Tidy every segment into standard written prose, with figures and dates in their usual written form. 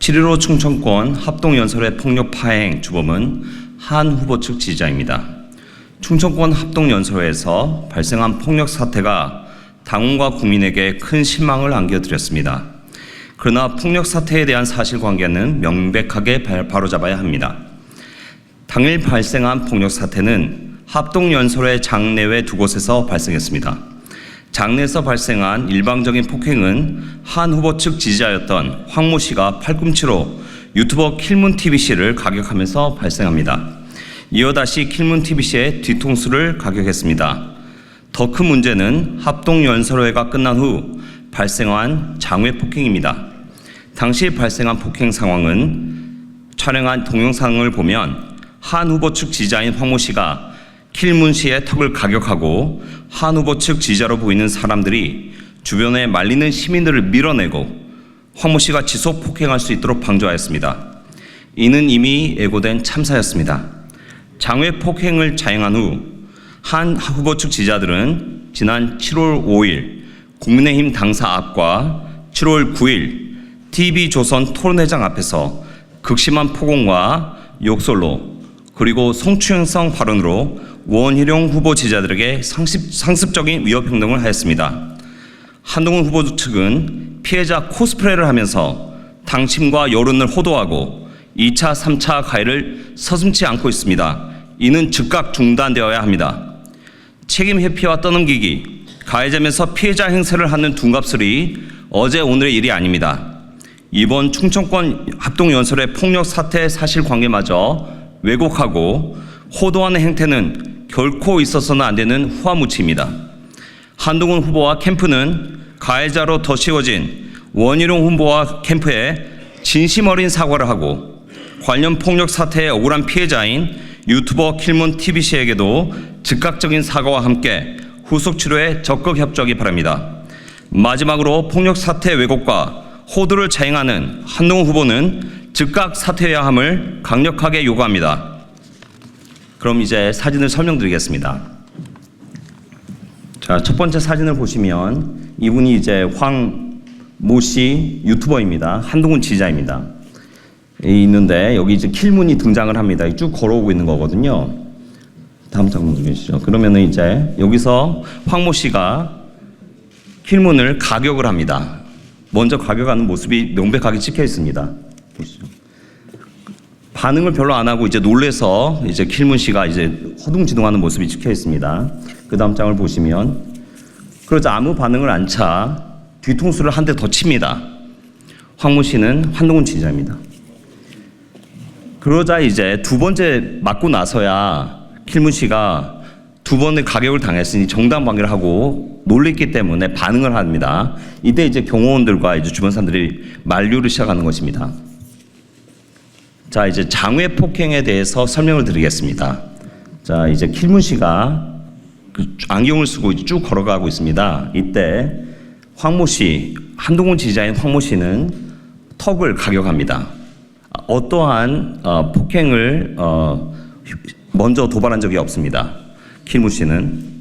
7.15 충청권 합동연설회 폭력 파행 주범은 한 후보 측 지지자입니다. 충청권 합동연설회에서 발생한 폭력 사태가 당원과 국민에게 큰 실망을 안겨드렸습니다. 그러나 폭력 사태에 대한 사실관계는 명백하게 바로잡아야 합니다. 당일 발생한 폭력 사태는 합동연설회 장내외 두 곳에서 발생했습니다. 장내에서 발생한 일방적인 폭행은 한 후보 측 지지자였던 황모 씨가 팔꿈치로 유튜버 킬문TVC를 가격하면서 발생합니다. 이어 다시 킬문TVC의 뒤통수를 가격했습니다. 더 큰 문제는 합동연설회가 끝난 후 발생한 장외 폭행입니다. 당시 발생한 폭행 상황은 촬영한 동영상을 보면 한 후보 측 지지자인 황모 씨가 킬문 씨의 턱을 가격하고 한 후보 측 지지자로 보이는 사람들이 주변에 말리는 시민들을 밀어내고 황모 씨가 지속 폭행할 수 있도록 방조하였습니다. 이는 이미 예고된 참사였습니다. 장외 폭행을 자행한 후 한 후보 측 지지자들은 지난 7월 5일 국민의힘 당사 앞과 7월 9일 TV조선 토론회장 앞에서 극심한 폭언과 욕설로 그리고 성추행성 발언으로 원희룡 후보 지지자들에게 상습적인 위협 행동을 하였습니다. 한동훈 후보 측은 피해자 코스프레를 하면서 당심과 여론을 호도하고 2차, 3차 가해를 서슴지 않고 있습니다. 이는 즉각 중단되어야 합니다. 책임 회피와 떠넘기기, 가해자면서 피해자 행세를 하는 둔갑술이 어제 오늘의 일이 아닙니다. 이번 충청권 합동연설회 폭력 사태 사실관계마저 왜곡하고 호도하는 행태는 결코 있어서는 안 되는 후화무치입니다. 한동훈 후보와 캠프는 가해자로 더 씌워진 원희룡 후보와 캠프에 진심 어린 사과를 하고 관련 폭력 사태의 억울한 피해자인 유튜버 킬문TVC에게도 즉각적인 사과와 함께 후속 치료에 적극 협조하기 바랍니다. 마지막으로 폭력 사태 왜곡과 호도를 자행하는 한동훈 후보는 즉각 사퇴해야 함을 강력하게 요구합니다. 그럼 이제 사진을 설명드리겠습니다. 자, 첫 번째 사진을 보시면 이분이 이제 황모 씨 유튜버입니다. 한동훈 지지자입니다. 있는데 여기 이제 킬문이 등장을 합니다. 쭉 걸어오고 있는 거거든요. 다음 장면 보시죠. 그러면은 이제 여기서 황모 씨가 킬문을 가격을 합니다. 먼저 가격하는 모습이 명백하게 찍혀 있습니다. 보시죠. 반응을 별로 안 하고 이제 놀래서 이제 킬문 씨가 이제 허둥지둥하는 모습이 찍혀 있습니다. 그 다음 장을 보시면 그러자 아무 반응을 안 차 뒤통수를 한 대 더 칩니다. 황모 씨는 한동훈 지지자입니다. 그러자 이제 두 번째 맞고 나서야 킬문 씨가 두 번의 가격을 당했으니 정당방위를 하고 놀랬기 때문에 반응을 합니다. 이때 이제 경호원들과 이제 주변 사람들이 만류를 시작하는 것입니다. 자, 이제 장외 폭행에 대해서 설명을 드리겠습니다. 자, 이제 킬문 씨가 안경을 쓰고 쭉 걸어가고 있습니다. 이때 황모 씨, 한동훈 지지자인 황모 씨는 턱을 가격합니다. 어떠한 폭행을 먼저 도발한 적이 없습니다. 킬문 씨는.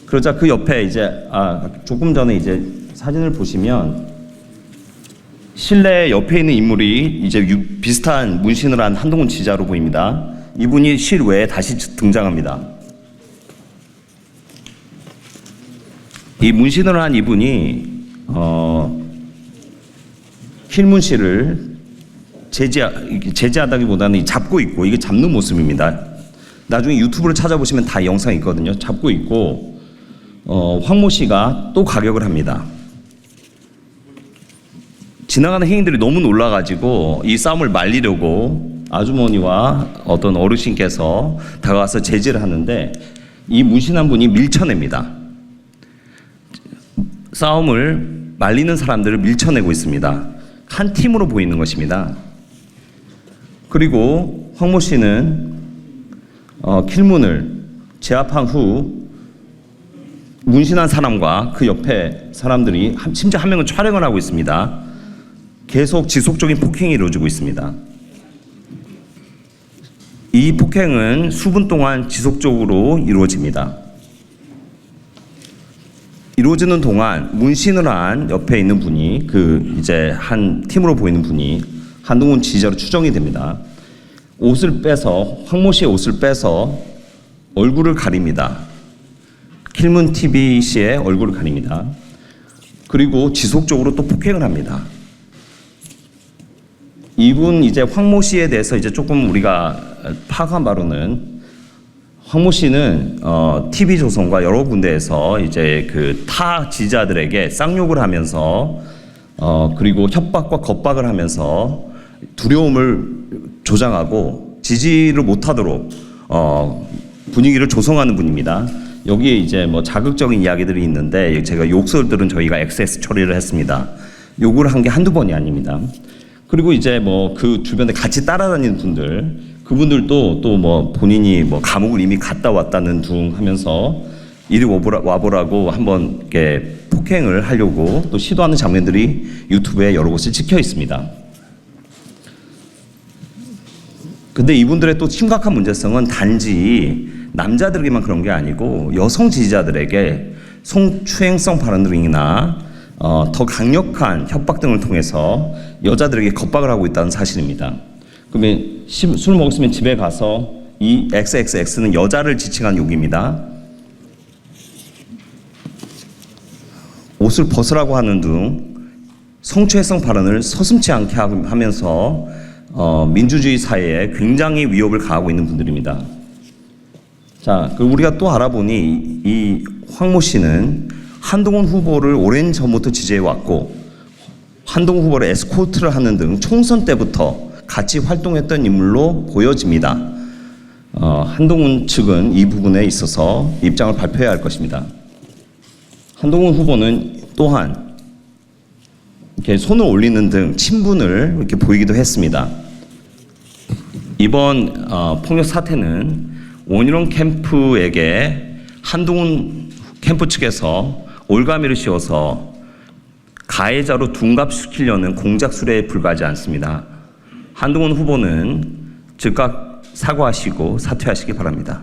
그러자 그 옆에 이제 조금 전에 이제 사진을 보시면 실내 옆에 있는 인물이 이제 비슷한 문신을 한 한동훈 지지자로 보입니다. 이분이 실외에 다시 등장합니다. 이 문신을 한 이분이 킬문 씨를 제지하다기보다는 잡고 있고 이게 잡는 모습입니다. 나중에 유튜브를 찾아보시면 다 영상이 있거든요. 잡고 있고 황모 씨가 또 가격을 합니다. 지나가는 행인들이 너무 놀라가지고 이 싸움을 말리려고 아주머니와 어떤 어르신께서 다가와서 제지를 하는데 이 문신한 분이 밀쳐냅니다. 싸움을 말리는 사람들을 밀쳐내고 있습니다. 한 팀으로 보이는 것입니다. 그리고 황모 씨는 킬문을 제압한 후 문신한 사람과 그 옆에 사람들이 심지어 한 명은 촬영을 하고 있습니다. 계속 지속적인 폭행이 이루어지고 있습니다. 이 폭행은 수분 동안 지속적으로 이루어집니다. 이루어지는 동안 문신을 한 옆에 있는 분이 이제 한 팀으로 보이는 분이 한동훈 지지자로 추정이 됩니다. 옷을 빼서 황모 씨의 옷을 빼서 얼굴을 가립니다. 킬문 TV 씨의 얼굴을 가립니다. 그리고 지속적으로 또 폭행을 합니다. 이분 이제 황모 씨에 대해서 이제 조금 우리가 파악한 바로는 황모 씨는 TV조선과 여러 군데에서 이제 타 지지자들에게 쌍욕을 하면서 그리고 협박과 겁박을 하면서 두려움을 조장하고 지지를 못하도록 분위기를 조성하는 분입니다. 여기에 이제 뭐 자극적인 이야기들이 있는데 제가 욕설들은 저희가 XS 처리를 했습니다. 욕을 한 게 한두 번이 아닙니다. 그리고 이제 뭐 그 주변에 같이 따라다니는 분들, 그분들도 또 뭐 본인이 뭐 감옥을 이미 갔다 왔다는 둥 하면서 이리 와보라고 한번 이렇게 폭행을 하려고 또 시도하는 장면들이 유튜브에 여러 곳에 찍혀 있습니다. 근데 이분들의 또 심각한 문제성은 단지 남자들에게만 그런 게 아니고 여성 지지자들에게 성추행성 발언들이나 더 강력한 협박 등을 통해서 여자들에게 겁박을 하고 있다는 사실입니다. 그러면 술 먹었으면 집에 가서 이 XXX는 여자를 지칭한 욕입니다. 옷을 벗으라고 하는 등 성추행성 발언을 서슴지 않게 하면서 민주주의 사회에 굉장히 위협을 가하고 있는 분들입니다. 자, 그리고 우리가 또 알아보니 이 황모 씨는 한동훈 후보를 오랜 전부터 지지해왔고 한동훈 후보를 에스코트를 하는 등 총선 때부터 같이 활동했던 인물로 보여집니다. 한동훈 측은 이 부분에 있어서 입장을 발표해야 할 것입니다. 한동훈 후보는 또한 이렇게 손을 올리는 등 친분을 이렇게 보이기도 했습니다. 이번 폭력 사태는 원희룡 캠프에게 한동훈 캠프 측에서 올가미를 씌워서 가해자로 둔갑시키려는 공작 수레에 불과하지 않습니다. 한동훈 후보는 즉각 사과하시고 사퇴하시기 바랍니다.